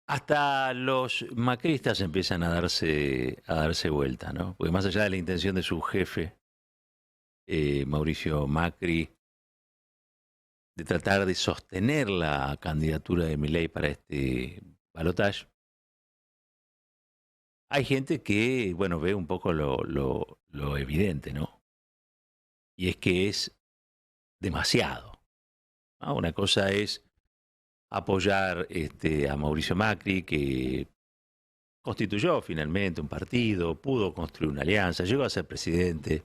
Hasta los macristas empiezan a darse vuelta, ¿no? Porque más allá de la intención de su jefe, Mauricio Macri, de tratar de sostener la candidatura de Milei para este balotaje, hay gente que, bueno, ve un poco lo evidente, ¿no? Y es que es demasiado, ¿no? Una cosa es apoyar a Mauricio Macri, que constituyó finalmente un partido, pudo construir una alianza, llegó a ser presidente.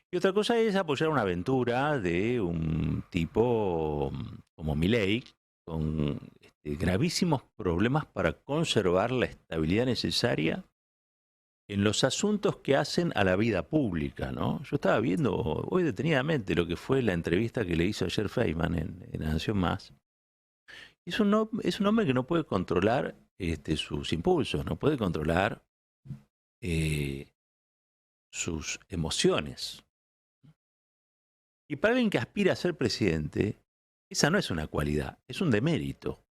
Y otra cosa es apoyar una aventura de un tipo como Milei, con gravísimos problemas para conservar la estabilidad necesaria en los asuntos que hacen a la vida pública, ¿no? Yo estaba viendo hoy detenidamente lo que fue la entrevista que le hizo ayer Feynman en La Nación Más. Es un hombre que no puede controlar sus impulsos, no puede controlar eh, sus emociones. Y para alguien que aspira a ser presidente, esa no es una cualidad, es un demérito.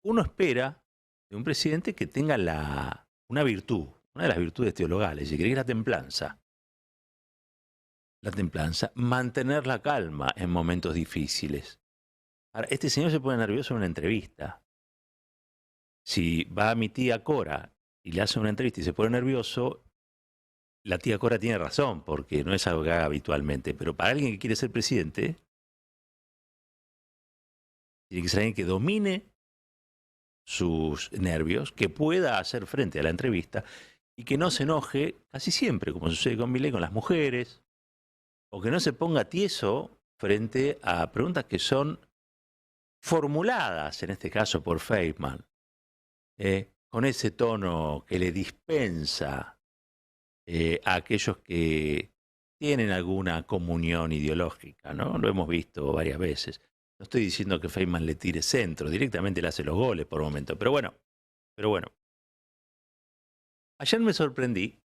Uno espera de un presidente que tenga una virtud, una de las virtudes teologales, si queréis la templanza. La templanza, mantener la calma en momentos difíciles. Ahora, este señor se pone nervioso en una entrevista. Si va a mi tía Cora y le hace una entrevista y se pone nervioso, la tía Cora tiene razón, porque no es algo que haga habitualmente. Pero para alguien que quiere ser presidente, tiene que ser alguien que domine sus nervios, que pueda hacer frente a la entrevista y que no se enoje casi siempre, como sucede con Milei, con las mujeres, o que no se ponga tieso frente a preguntas que son formuladas, en este caso por Feynman, con ese tono que le dispensa a aquellos que tienen alguna comunión ideológica, ¿no? Lo hemos visto varias veces. No estoy diciendo que Feynman le tire centro, directamente le hace los goles por momento, pero bueno. Ayer me sorprendí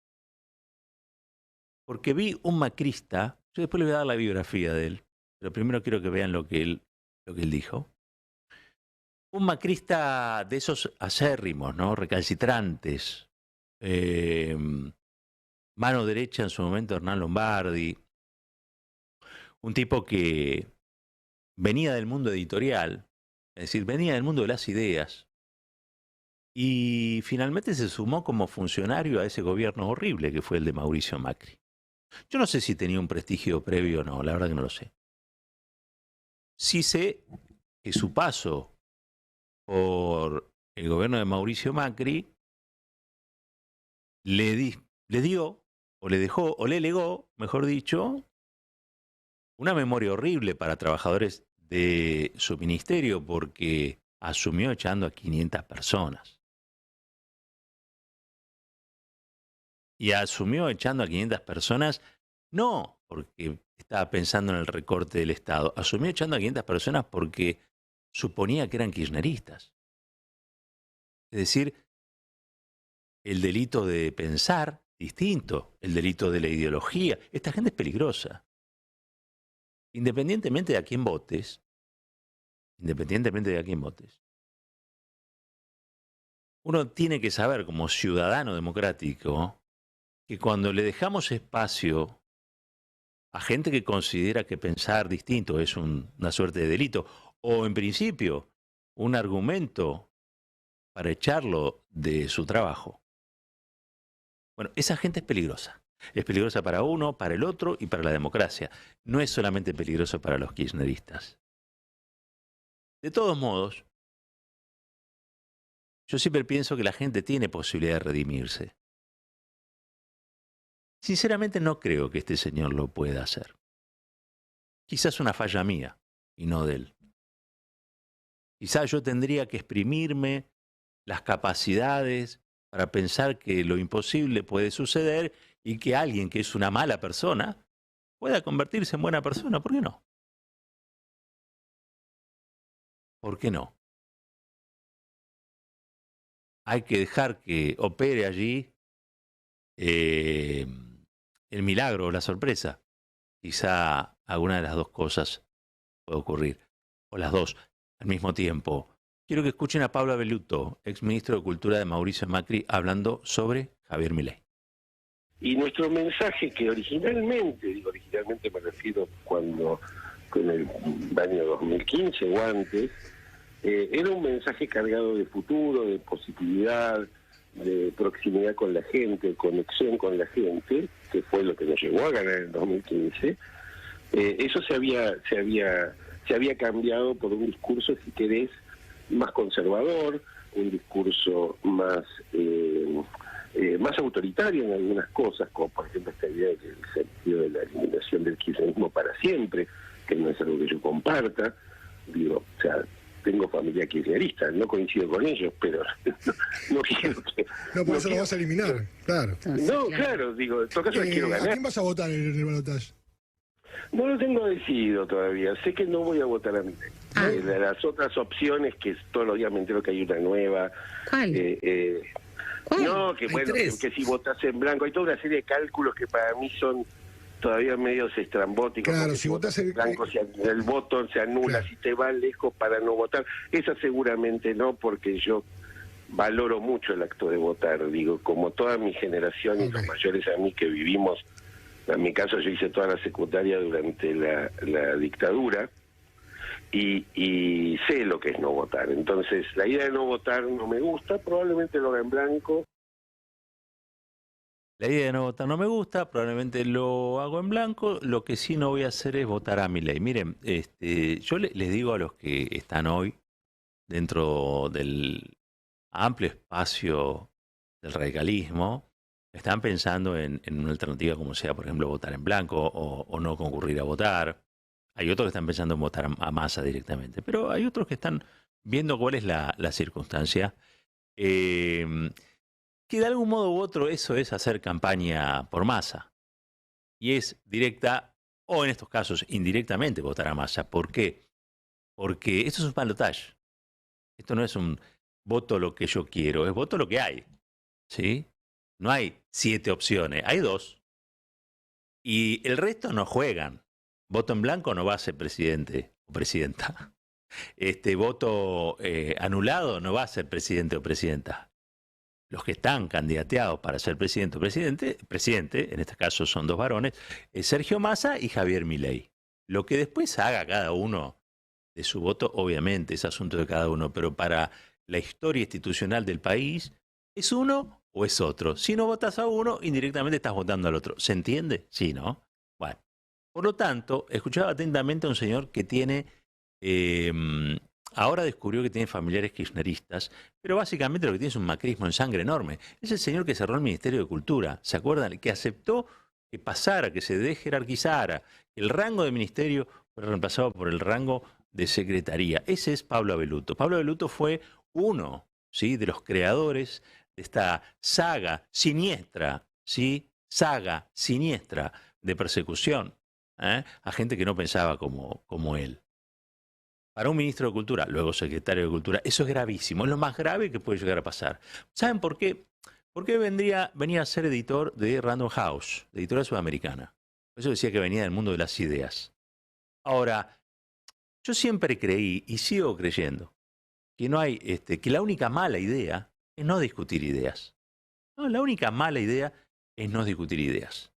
porque vi un macrista, yo después le voy a dar la biografía de él, pero primero quiero que vean lo que él dijo. Un macrista de esos acérrimos, ¿no? Recalcitrantes, eh, mano derecha en su momento Hernán Lombardi, un tipo que venía del mundo editorial, es decir, venía del mundo de las ideas, y finalmente se sumó como funcionario a ese gobierno horrible que fue el de Mauricio Macri. Yo no sé si tenía un prestigio previo o no, la verdad que no lo sé. Sí sé que su paso por el gobierno de Mauricio Macri le dio, o le dejó, o le legó, mejor dicho, una memoria horrible para trabajadores de su ministerio porque asumió echando a 500 personas. Y asumió echando a 500 personas no porque estaba pensando en el recorte del Estado, asumió echando a 500 personas porque suponía que eran kirchneristas. Es decir, el delito de pensar distinto, el delito de la ideología. Esta gente es peligrosa. Independientemente de a quién votes, independientemente de a quién votes, uno tiene que saber como ciudadano democrático que cuando le dejamos espacio a gente que considera que pensar distinto es una suerte de delito, o en principio un argumento para echarlo de su trabajo, bueno, esa gente es peligrosa. Es peligrosa para uno, para el otro y para la democracia. No es solamente peligroso para los kirchneristas. De todos modos, yo siempre pienso que la gente tiene posibilidad de redimirse. Sinceramente no creo que este señor lo pueda hacer. Quizás una falla mía y no de él. Quizás yo tendría que exprimirme las capacidades para pensar que lo imposible puede suceder y que alguien que es una mala persona pueda convertirse en buena persona. ¿Por qué no? ¿Por qué no? Hay que dejar que opere allí eh, el milagro o la sorpresa. Quizá alguna de las dos cosas puede ocurrir, o las dos al mismo tiempo. Quiero que escuchen a Pablo Belluto, exministro de Cultura de Mauricio Macri, hablando sobre Javier Milei. Y nuestro mensaje, que originalmente, digo originalmente me refiero cuando con el año 2015 o antes, era un mensaje cargado de futuro, de positividad, de proximidad con la gente, conexión con la gente, que fue lo que nos llevó a ganar en el 2015. Eso se había cambiado por un discurso, si querés, más conservador, un discurso más autoritario en algunas cosas, como por ejemplo esta idea del sentido de la eliminación del kirchnerismo para siempre, que no es algo que yo comparta. Digo, o sea, tengo familia kirchnerista, no coincido con ellos, pero no quiero que... No, por eso lo vas a eliminar, claro. No, claro, digo, en todo caso quiero ganar. ¿A quién vas a votar en el balotaje? No lo tengo decidido todavía, sé que no voy a votar a Milei. De las otras opciones, que todos los días me entero que hay una nueva... ¿Cuál? No, que bueno, que si votas en blanco, hay toda una serie de cálculos que para mí son todavía medios estrambóticos. Claro, si votas en blanco, el voto se anula, claro. Si te vas lejos para no votar. Esa seguramente no, porque yo valoro mucho el acto de votar, digo, como toda mi generación y los mayores a mí que vivimos, en mi caso yo hice toda la secundaria durante la dictadura, y sé lo que es no votar. Entonces, la idea de no votar no me gusta, probablemente lo haga en blanco. La idea de no votar no me gusta, probablemente lo hago en blanco. Lo que sí no voy a hacer es votar a Milei. Miren, yo les digo a los que están hoy dentro del amplio espacio del radicalismo, están pensando en una alternativa como sea, por ejemplo, votar en blanco o no concurrir a votar. Hay otros que están pensando en votar a Massa directamente, pero hay otros que están viendo cuál es la circunstancia. Que de algún modo u otro eso es hacer campaña por Massa. Y es directa, o en estos casos indirectamente, votar a Massa. ¿Por qué? Porque esto es un balotaje. Esto no es un voto lo que yo quiero, es voto lo que hay. ¿Sí? No hay 7 opciones, hay 2. Y el resto no juegan. Voto en blanco no va a ser presidente o presidenta. Voto anulado no va a ser presidente o presidenta. Los que están candidateados para ser presidente o presidente, en este caso son 2 varones, Sergio Massa y Javier Milei. Lo que después haga cada uno de su voto, obviamente, es asunto de cada uno, pero para la historia institucional del país, ¿es uno o es otro? Si no votas a uno, indirectamente estás votando al otro. ¿Se entiende? Sí, ¿no? Bueno, por lo tanto, escuchaba atentamente a un señor que tiene... ahora descubrió que tiene familiares kirchneristas, pero básicamente lo que tiene es un macrismo en sangre enorme. Es el señor que cerró el Ministerio de Cultura, ¿se acuerdan? Que aceptó que pasara, que se desjerarquizara, que el rango de ministerio fuera reemplazado por el rango de secretaría. Ese es Pablo Belluto. Pablo Belluto fue uno, ¿sí?, de los creadores de esta saga siniestra, ¿sí?, saga siniestra de persecución a gente que no pensaba como él. Para un ministro de Cultura, luego secretario de Cultura, eso es gravísimo, es lo más grave que puede llegar a pasar. ¿Saben por qué? Porque venía a ser editor de Random House, de editorial sudamericana. Por eso decía que venía del mundo de las ideas. Ahora, yo siempre creí, y sigo creyendo, que no hay, que la única mala idea es no discutir ideas. No, la única mala idea es no discutir ideas.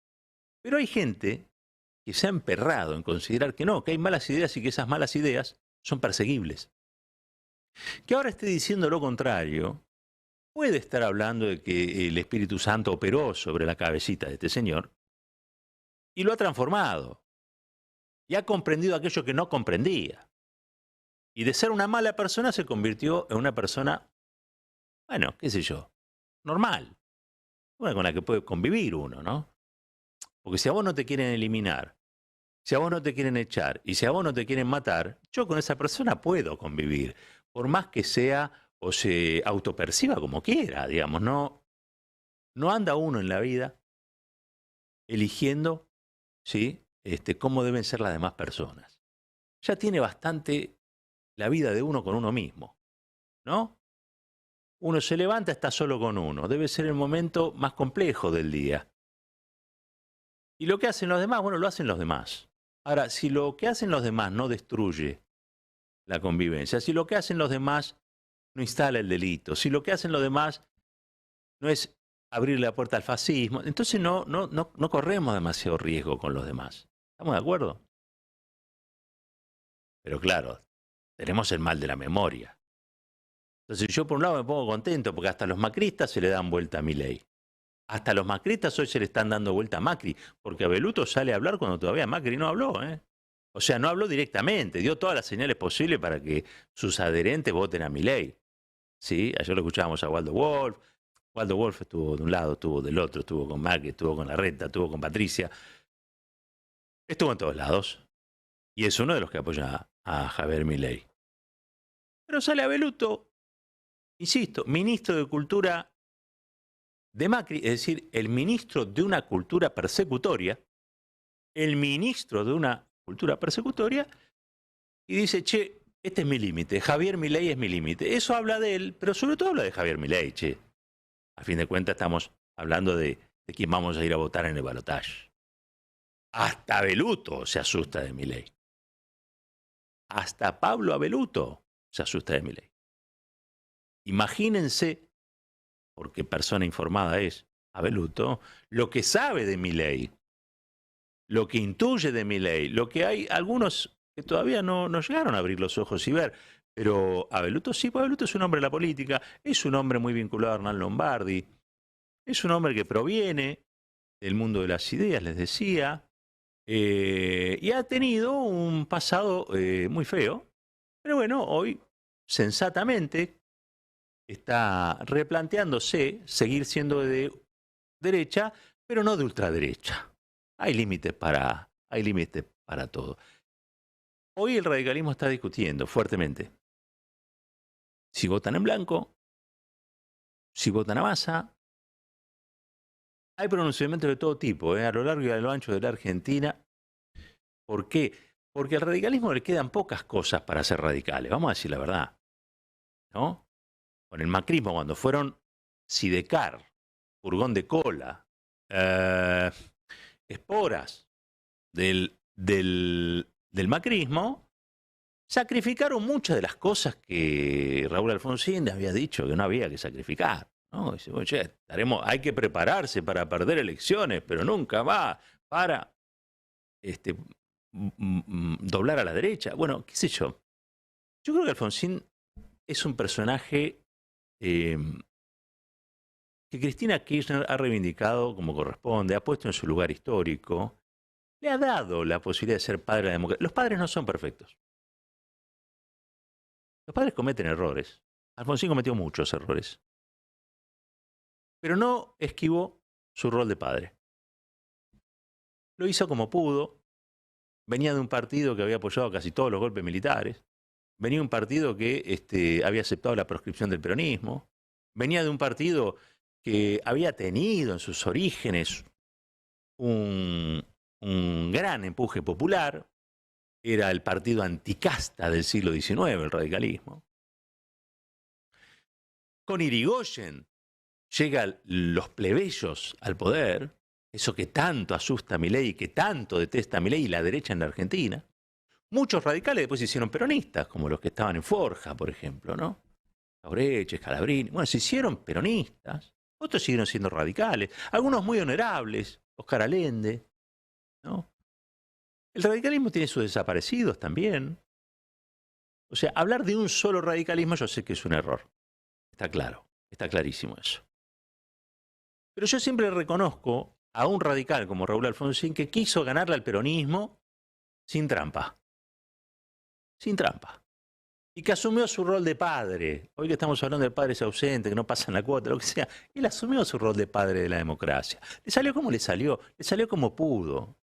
Pero hay gente que se ha emperrado en considerar que no, que hay malas ideas y que esas malas ideas son perseguibles. Que ahora esté diciendo lo contrario, puede estar hablando de que el Espíritu Santo operó sobre la cabecita de este señor y lo ha transformado. Y ha comprendido aquello que no comprendía. Y de ser una mala persona se convirtió en una persona, bueno, qué sé yo, normal. Una con la que puede convivir uno, ¿no? Porque si a vos no te quieren eliminar, si a vos no te quieren echar y si a vos no te quieren matar, yo con esa persona puedo convivir, por más que sea o se autoperciba como quiera, digamos, no anda uno en la vida eligiendo, ¿sí?, cómo deben ser las demás personas. Ya tiene bastante la vida de uno con uno mismo, ¿no? Uno se levanta, está solo con uno, debe ser el momento más complejo del día. Y lo que hacen los demás, bueno, lo hacen los demás. Ahora, si lo que hacen los demás no destruye la convivencia, si lo que hacen los demás no instala el delito. Si lo que hacen los demás no es abrir la puerta al fascismo, entonces no corremos demasiado riesgo con los demás. ¿Estamos de acuerdo? Pero claro, tenemos el mal de la memoria. Entonces yo por un lado me pongo contento porque hasta los macristas se le dan vuelta a Milei. Hasta los macristas hoy se le están dando vuelta a Macri, porque Abeluto sale a hablar cuando todavía Macri no habló, ¿eh? O sea, no habló directamente, dio todas las señales posibles para que sus adherentes voten a Milei. ¿Sí? Ayer lo escuchábamos a Waldo Wolf. Waldo Wolf estuvo de un lado, estuvo del otro, estuvo con Macri, estuvo con Larreta, estuvo con Patricia. Estuvo en todos lados. Y es uno de los que apoya a Javier Milei. Pero sale Abeluto, insisto, ministro de Cultura de Macri, es decir, el ministro de una cultura persecutoria, el ministro de una cultura persecutoria, y dice, che, este es mi límite, Javier Milei es mi límite. Eso habla de él, pero sobre todo habla de Javier Milei, che. A fin de cuentas estamos hablando de quién vamos a ir a votar en el balotaje. Hasta Abeluto se asusta de Milei. Hasta Pablo Abeluto se asusta de Milei. Imagínense, porque persona informada es Abeluto, lo que sabe de Milei, lo que intuye de Milei, lo que hay algunos que todavía no llegaron a abrir los ojos y ver. Pero Abeluto sí, pues Abeluto es un hombre de la política, es un hombre muy vinculado a Hernán Lombardi, es un hombre que proviene del mundo de las ideas, les decía, y ha tenido un pasado muy feo, pero bueno, hoy sensatamente está replanteándose seguir siendo de derecha, pero no de ultraderecha. Hay límites para todo. Hoy el radicalismo está discutiendo fuertemente si votan en blanco, si votan a masa. Hay pronunciamientos de todo tipo, a lo largo y a lo ancho de la Argentina. ¿Por qué? Porque al radicalismo le quedan pocas cosas para ser radicales, vamos a decir la verdad, ¿no? Con el macrismo, cuando fueron Sidecar, Furgón de Cola, esporas del macrismo, sacrificaron muchas de las cosas que Raúl Alfonsín había dicho que no había que sacrificar, ¿no? Dice, bueno, che, hay que prepararse para perder elecciones, pero nunca va para doblar a la derecha. Bueno, qué sé yo. Yo creo que Alfonsín es un personaje que Cristina Kirchner ha reivindicado como corresponde, ha puesto en su lugar histórico, le ha dado la posibilidad de ser padre de la democracia. Los padres no son perfectos. Los padres cometen errores. Alfonsín cometió muchos errores. Pero no esquivó su rol de padre. Lo hizo como pudo. Venía de un partido que había apoyado casi todos los golpes militares. Venía de un partido que había aceptado la proscripción del peronismo. Venía de un partido que había tenido en sus orígenes un gran empuje popular. Era el partido anticasta del siglo XIX, el radicalismo. Con Irigoyen llegan los plebeyos al poder, eso que tanto asusta a Milei, que tanto detesta a Milei y la derecha en la Argentina. Muchos radicales después se hicieron peronistas, como los que estaban en Forja, por ejemplo, ¿no? Jauretche, Scalabrini. Bueno, se hicieron peronistas. Otros siguieron siendo radicales. Algunos muy honorables. Oscar Allende, ¿no? El radicalismo tiene sus desaparecidos también. O sea, hablar de un solo radicalismo yo sé que es un error. Está claro, está clarísimo eso. Pero yo siempre reconozco a un radical como Raúl Alfonsín que quiso ganarle al peronismo sin trampa. Sin trampa. Y que asumió su rol de padre. Hoy que estamos hablando de padres ausentes, que no pasan la cuota, lo que sea. Él asumió su rol de padre de la democracia. Le salió como le salió como pudo.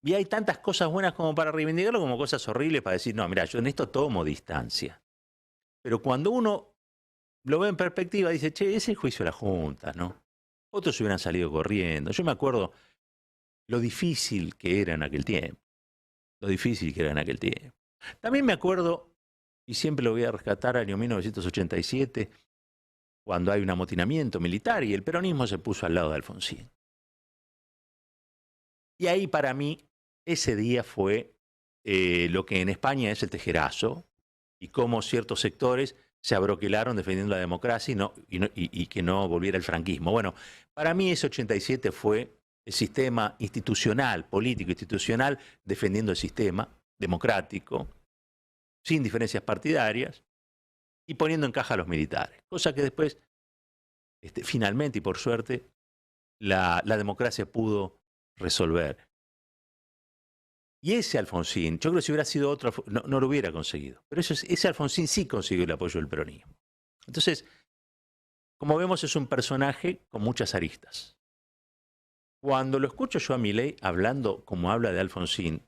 Y hay tantas cosas buenas como para reivindicarlo, como cosas horribles para decir, no, mira, yo en esto tomo distancia. Pero cuando uno lo ve en perspectiva, dice, che, ese es el juicio de la Junta, ¿no? Otros hubieran salido corriendo. Yo me acuerdo lo difícil que era en aquel tiempo. Lo difícil que era en aquel tiempo. También me acuerdo, y siempre lo voy a rescatar, año 1987, cuando hay un amotinamiento militar y el peronismo se puso al lado de Alfonsín. Y ahí para mí, ese día fue lo que en España es el tejerazo, y cómo ciertos sectores se abroquelaron defendiendo la democracia y que no volviera el franquismo. Bueno, para mí ese 87 fue el sistema institucional, político institucional, defendiendo el sistema democrático, sin diferencias partidarias, y poniendo en caja a los militares. Cosa que después, finalmente y por suerte, la democracia pudo resolver. Y ese Alfonsín, yo creo que si hubiera sido otro, no lo hubiera conseguido. Pero ese Alfonsín sí consiguió el apoyo del peronismo. Entonces, como vemos, es un personaje con muchas aristas. Cuando lo escucho yo a Milei hablando como habla de Alfonsín,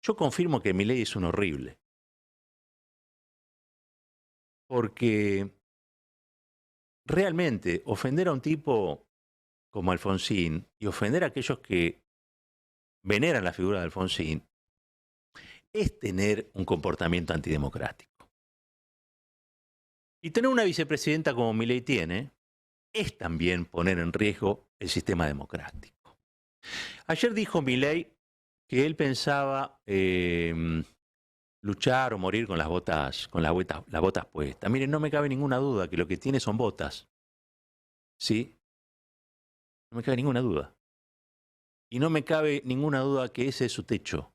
yo confirmo que Milei es un horrible. Porque realmente ofender a un tipo como Alfonsín y ofender a aquellos que veneran la figura de Alfonsín es tener un comportamiento antidemocrático. Y tener una vicepresidenta como Milei tiene es también poner en riesgo el sistema democrático. Ayer dijo Milei que él pensaba luchar o morir con las botas puestas. Miren, no me cabe ninguna duda que lo que tiene son botas. ¿Sí? No me cabe ninguna duda. Y no me cabe ninguna duda que ese es su techo.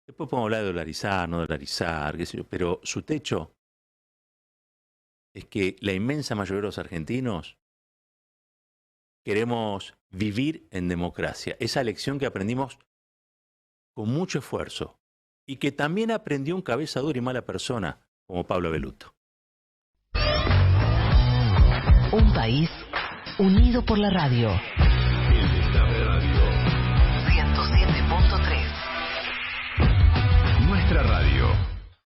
Después podemos hablar de dolarizar, no dolarizar, qué sé yo, pero su techo es que la inmensa mayoría de los argentinos queremos vivir en democracia. Esa lección que aprendimos con mucho esfuerzo y que también aprendió un cabeza dura y mala persona como Pablo Belluto. Un país unido por la radio.